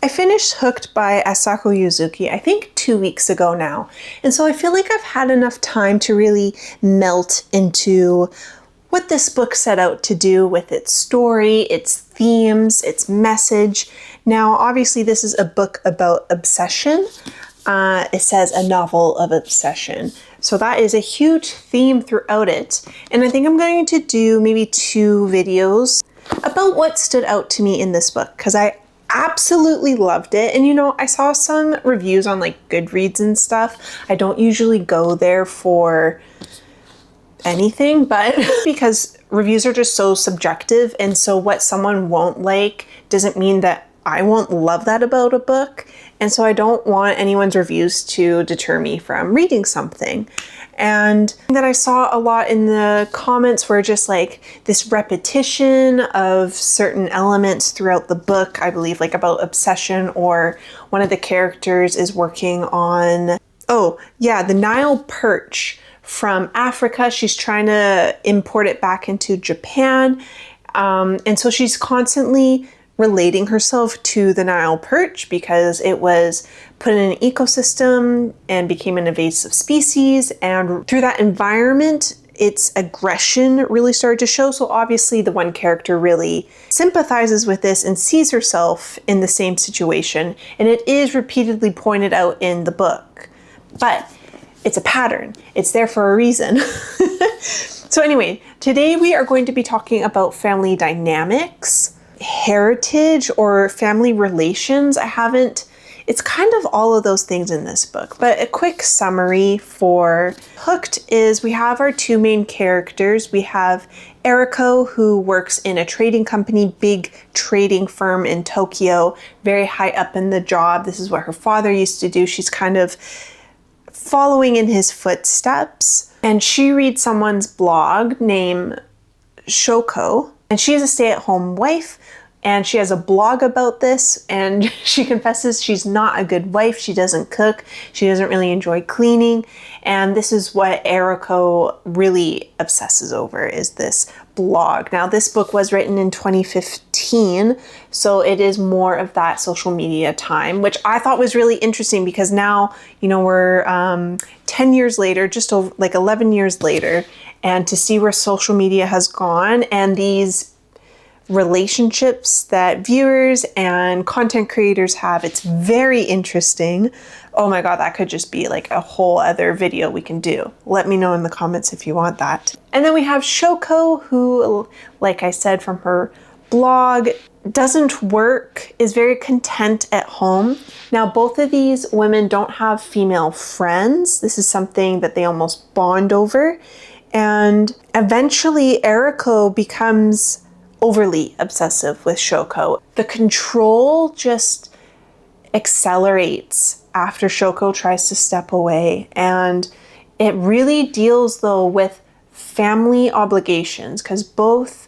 I finished Hooked by Asako Yuzuki, I think 2 weeks ago now. And so I feel like I've had enough time to really melt into what this book set out to do with its story, its themes, its message. Now, obviously, this is a book about obsession. It says a novel of obsession. So that is a huge theme throughout it. And I think I'm going to do maybe 2 videos about what stood out to me in this book, because I absolutely loved it. And you know, I saw some reviews on like Goodreads and stuff. I don't usually go there for anything, but because reviews are just so subjective, and so what someone won't like doesn't mean that I won't love that about a book. And so I don't want anyone's reviews to deter me from reading something. And that I saw a lot in the comments were just like this repetition of certain elements throughout the book, I believe, like about obsession, or one of the characters is working on, oh yeah, the Nile perch from Africa. She's trying to import it back into Japan. And so she's constantly relating herself to the Nile perch because it was put in an ecosystem and became an invasive species. And through that environment, its aggression really started to show. So obviously the one character really sympathizes with this and sees herself in the same situation. And it is repeatedly pointed out in the book. But it's a pattern. It's there for a reason. So anyway, today we are going to be talking about family dynamics, heritage, or family relations. It's kind of all of those things in this book, but a quick summary for Hooked is we have our 2 main characters. We have Eriko, who works in a trading company, big trading firm in Tokyo, very high up in the job. This is what her father used to do. She's kind of following in his footsteps, and she reads someone's blog named Shoko, and she is a stay-at-home wife, and she has a blog about this, and she confesses she's not a good wife. She doesn't cook. She doesn't really enjoy cleaning. And this is what Eriko really obsesses over, is this blog. Now, this book was written in 2015, so it is more of that social media time, which I thought was really interesting because now, you know, we're 10 years later, just like 11 years later, and to see where social media has gone and these relationships that viewers and content creators have, it's very interesting. Oh my god, that could just be like a whole other video we can do. Let me know in the comments if you want that. And then we have Shoko, who, like I said, from her blog, doesn't work, is very content at home. Now, both of these women don't have female friends. This is something that they almost bond over. And eventually Eriko becomes overly obsessive with Shoko. The control just accelerates after Shoko tries to step away. And it really deals though with family obligations, because both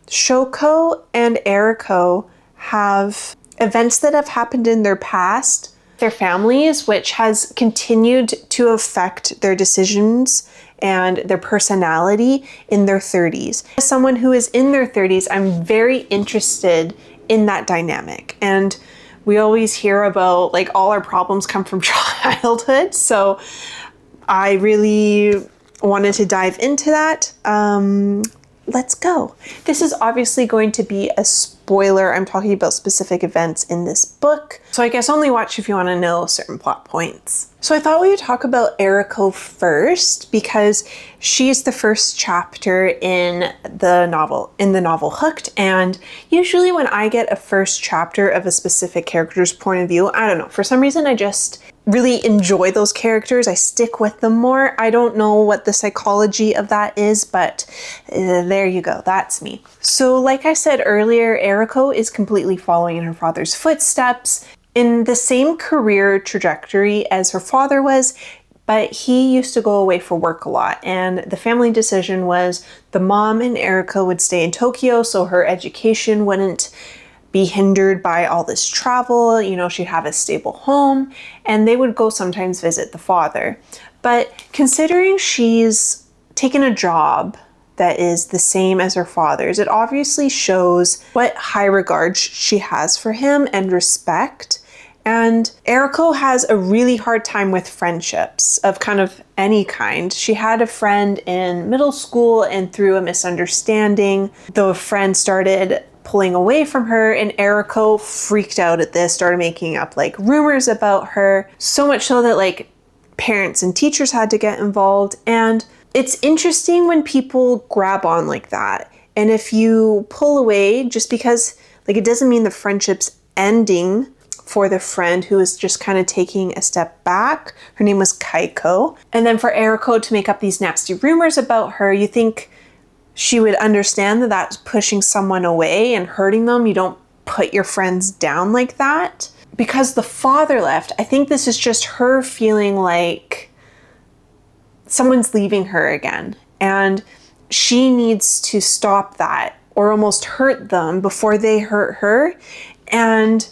Shoko and Eriko have events that have happened in their past, their families, which has continued to affect their decisions and their personality in their 30s. As someone who is in their 30s, I'm very interested in that dynamic. And we always hear about like all our problems come from childhood. So I really wanted to dive into that. Let's go. This is obviously going to be a spoiler. I'm talking about specific events in this book. So I guess only watch if you want to know certain plot points. So I thought we would talk about Eriko first because she's the first chapter in the novel Hooked. And usually when I get a first chapter of a specific character's point of view, I don't know, for some reason I just really enjoy those characters. I stick with them more. I don't know what the psychology of that is, but there you go. That's me. So like I said earlier, Eriko is completely following in her father's footsteps, in the same career trajectory as her father was, but he used to go away for work a lot. And the family decision was the mom and Eriko would stay in Tokyo so her education wouldn't be hindered by all this travel. You know, she'd have a stable home, and they would go sometimes visit the father. But considering she's taken a job that is the same as her father's. It obviously shows what high regard she has for him and respect. And Eriko has a really hard time with friendships of kind of any kind. She had a friend in middle school, and through a misunderstanding, the friend started pulling away from her, and Eriko freaked out at this, started making up like rumors about her, so much so that like parents and teachers had to get involved. And it's interesting when people grab on like that. And if you pull away just because, like, it doesn't mean the friendship's ending for the friend who is just kind of taking a step back. Her name was Kaiko. And then for Eriko to make up these nasty rumors about her, you think she would understand that that's pushing someone away and hurting them. You don't put your friends down like that. Because the father left, I think this is just her feeling like someone's leaving her again. And she needs to stop that or almost hurt them before they hurt her. And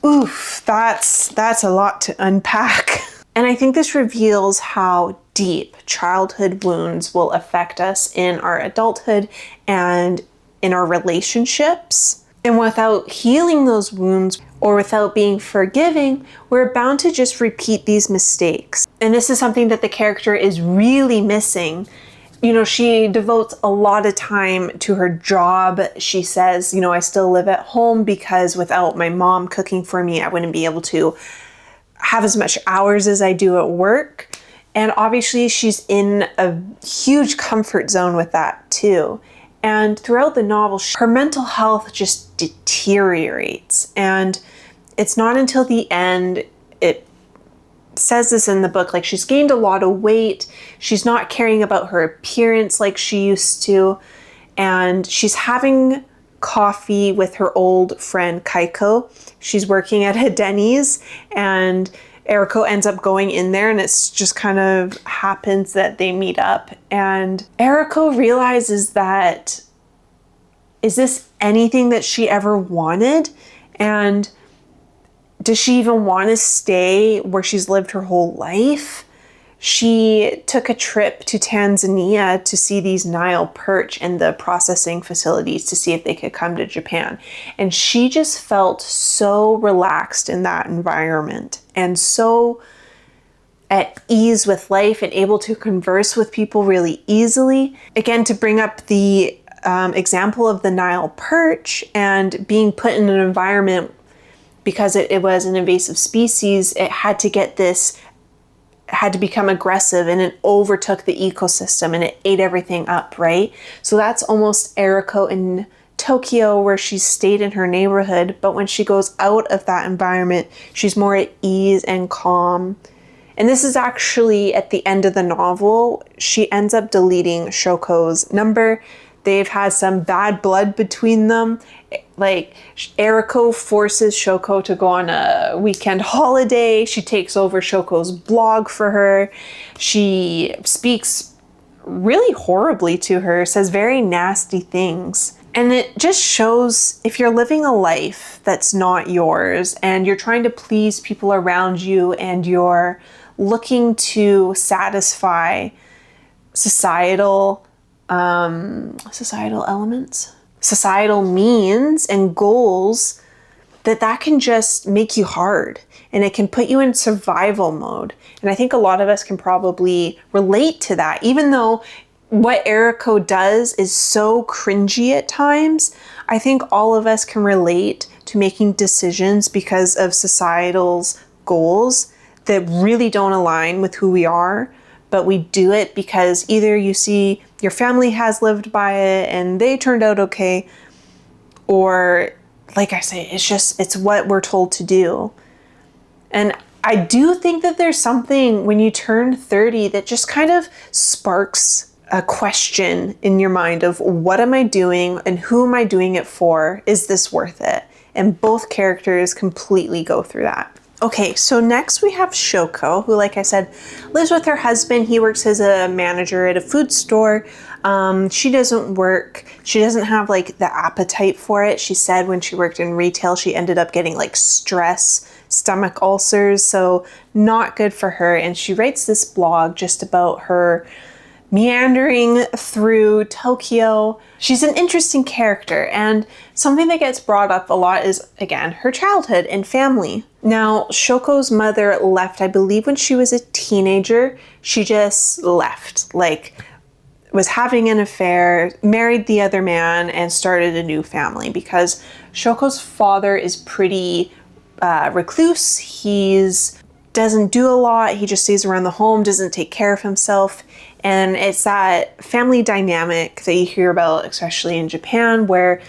oof, that's a lot to unpack. And I think this reveals how deep childhood wounds will affect us in our adulthood and in our relationships. And without healing those wounds or without being forgiving, we're bound to just repeat these mistakes. And this is something that the character is really missing. You know, she devotes a lot of time to her job. She says, you know, I still live at home because without my mom cooking for me, I wouldn't be able to have as much hours as I do at work. And obviously she's in a huge comfort zone with that too. And throughout the novel, her mental health just deteriorates. And it's not until the end, it says this in the book, like she's gained a lot of weight. She's not caring about her appearance like she used to. And she's having coffee with her old friend Kaiko. She's working at a Denny's, and Eriko ends up going in there, and it's just kind of happens that they meet up. And Eriko realizes that, is this anything that she ever wanted? And does she even want to stay where she's lived her whole life? She took a trip to Tanzania to see these Nile perch and the processing facilities to see if they could come to Japan. And she just felt so relaxed in that environment and so at ease with life and able to converse with people really easily. Again, to bring up the example of the Nile perch and being put in an environment because it was an invasive species, it had to get this, had to become aggressive, and it overtook the ecosystem and it ate everything up, right? So that's almost Eriko in Tokyo, where she stayed in her neighborhood, but when she goes out of that environment, she's more at ease and calm. And this is actually at the end of the novel. She ends up deleting Shoko's number. They've had some bad blood between them. Like, Eriko forces Shoko to go on a weekend holiday. She takes over Shoko's blog for her. She speaks really horribly to her, says very nasty things. And it just shows, if you're living a life that's not yours and you're trying to please people around you and you're looking to satisfy societal elements, societal means and goals, that can just make you hard and it can put you in survival mode. And I think a lot of us can probably relate to that, even though what Eriko does is so cringy at times. I think all of us can relate to making decisions because of societal's goals that really don't align with who we are, but we do it because either you see your family has lived by it and they turned out okay, or like I say, it's what we're told to do. And I do think that there's something when you turn 30 that just kind of sparks a question in your mind of, what am I doing and who am I doing it for? Is this worth it? And both characters completely go through that. Okay, so next we have Shoko, who, like I said, lives with her husband. He works as a manager at a food store. She doesn't work. She doesn't have like the appetite for it. She said when she worked in retail, she ended up getting like stress, stomach ulcers, so not good for her. And she writes this blog just about her meandering through Tokyo. She's an interesting character, and something that gets brought up a lot is, again, her childhood and family. Now, Shoko's mother left, I believe, when she was a teenager. She just left, like, was having an affair, married the other man, and started a new family because Shoko's father is pretty recluse. He's doesn't do a lot. He just stays around the home, doesn't take care of himself. And it's that family dynamic that you hear about, especially in Japan, where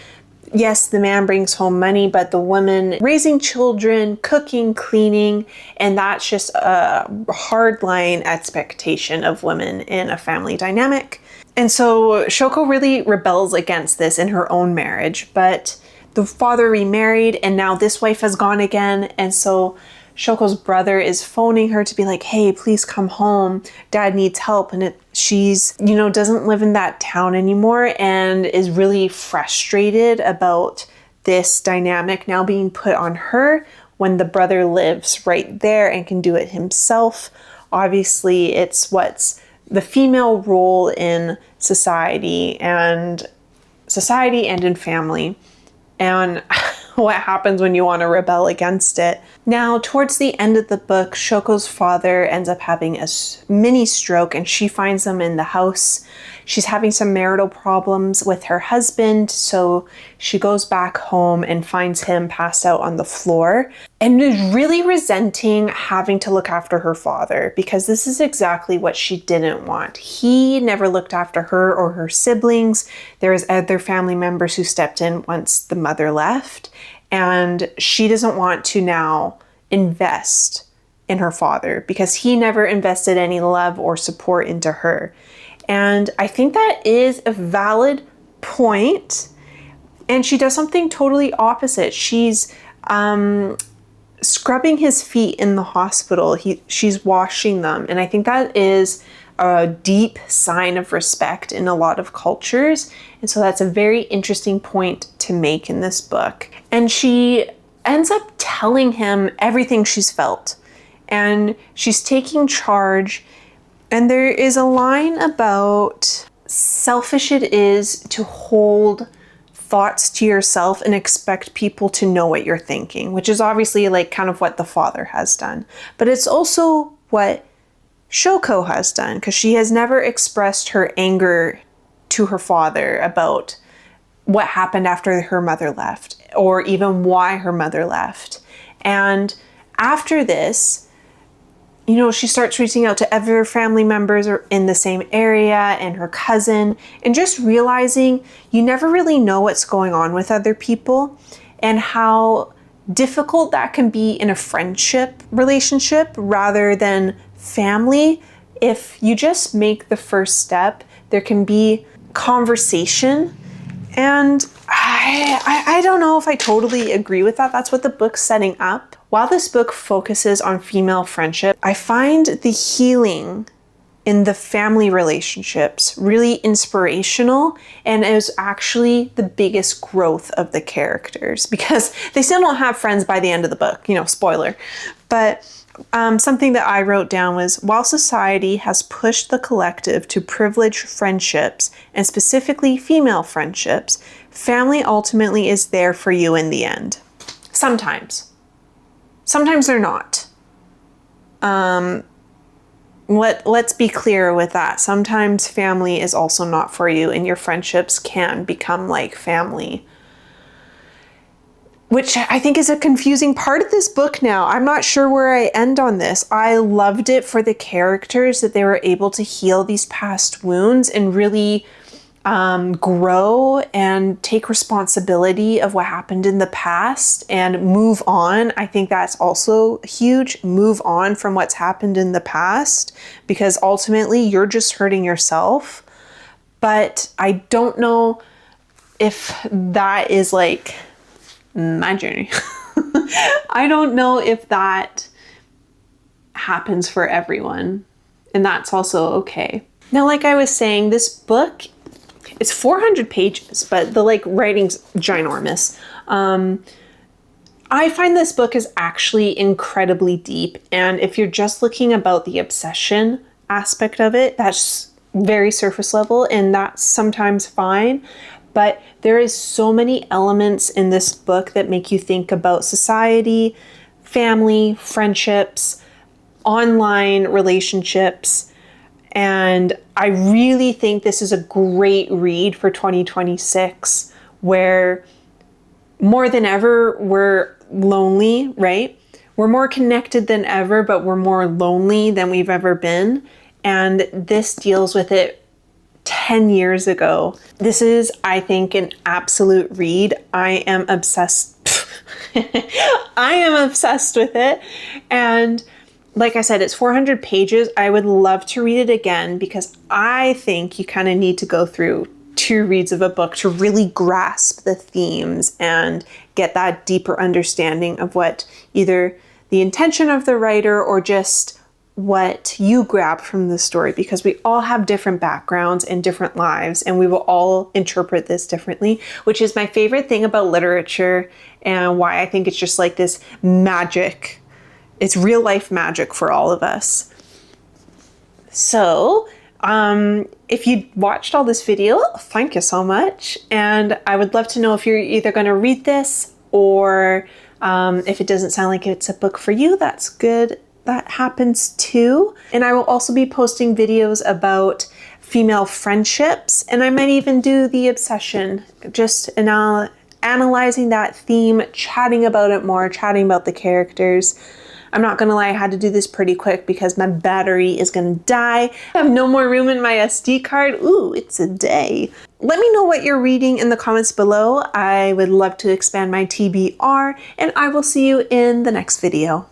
yes, the man brings home money, but the woman raising children, cooking, cleaning, and that's just a hardline expectation of women in a family dynamic. And so Shoko really rebels against this in her own marriage, but the father remarried and now this wife has gone again. And so Shoko's brother is phoning her to be like, hey, please come home. Dad needs help. And she's, doesn't live in that town anymore and is really frustrated about this dynamic now being put on her when the brother lives right there and can do it himself. Obviously, it's what's the female role in society and in family, and what happens when you want to rebel against it. Now, towards the end of the book, Shoko's father ends up having a mini stroke and she finds him in the house. She's having some marital problems with her husband, so she goes back home and finds him passed out on the floor and is really resenting having to look after her father because this is exactly what she didn't want. He never looked after her or her siblings. There was other family members who stepped in once the mother left, and she doesn't want to now invest in her father because he never invested any love or support into her. And I think that is a valid point. And she does something totally opposite. She's scrubbing his feet in the hospital. She's washing them. And I think that is a deep sign of respect in a lot of cultures. And so that's a very interesting point to make in this book. And she ends up telling him everything she's felt. And she's taking charge. And there is a line about selfish it is to hold thoughts to yourself and expect people to know what you're thinking, which is obviously like kind of what the father has done. But it's also what Shoko has done because she has never expressed her anger to her father about what happened after her mother left or even why her mother left. And after this, she starts reaching out to other family members in the same area and her cousin, and just realizing you never really know what's going on with other people and how difficult that can be in a friendship relationship rather than family. If you just make the first step, there can be conversation. And I don't know if I totally agree with that. That's what the book's setting up. While this book focuses on female friendship, I find the healing in the family relationships really inspirational and is actually the biggest growth of the characters because they still don't have friends by the end of the book, spoiler. But something that I wrote down was, while society has pushed the collective to privilege friendships, and specifically female friendships, family ultimately is there for you in the end. Sometimes. Sometimes they're not. Let's be clear with that. Sometimes family is also not for you, and your friendships can become like family, which I think is a confusing part of this book now. I'm not sure where I end on this. I loved it for the characters, that they were able to heal these past wounds and really grow and take responsibility of what happened in the past and move on. I think that's also huge. Move on from what's happened in the past, because ultimately you're just hurting yourself. But I don't know if that is like my journey. I don't know if that happens for everyone, and that's also okay. Now, like I was saying, this book, it's 400 pages, but the writing's ginormous. I find this book is actually incredibly deep, and if you're just looking about the obsession aspect of it, that's very surface level, and that's sometimes fine. But there is so many elements in this book that make you think about society, family, friendships, online relationships. And I really think this is a great read for 2026, where more than ever, we're lonely, right? We're more connected than ever, but we're more lonely than we've ever been. And this deals with it 10 years ago. This is, I think, an absolute read. I am obsessed. I am obsessed with it. And like I said, it's 400 pages. I would love to read it again because I think you kind of need to go through 2 reads of a book to really grasp the themes and get that deeper understanding of what either the intention of the writer or just what you grab from the story, because we all have different backgrounds and different lives, and we will all interpret this differently, which is my favorite thing about literature and why I think it's just like this magic. It's real life magic for all of us. So, if you watched all this video, thank you so much. And I would love to know if you're either going to read this or if it doesn't sound like it's a book for you, that's good. That happens too. And I will also be posting videos about female friendships, and I might even do the obsession, just analyzing that theme, chatting about it more, chatting about the characters. I'm not gonna lie, I had to do this pretty quick because my battery is gonna die. I have no more room in my SD card. Ooh, it's a day. Let me know what you're reading in the comments below. I would love to expand my TBR, and I will see you in the next video.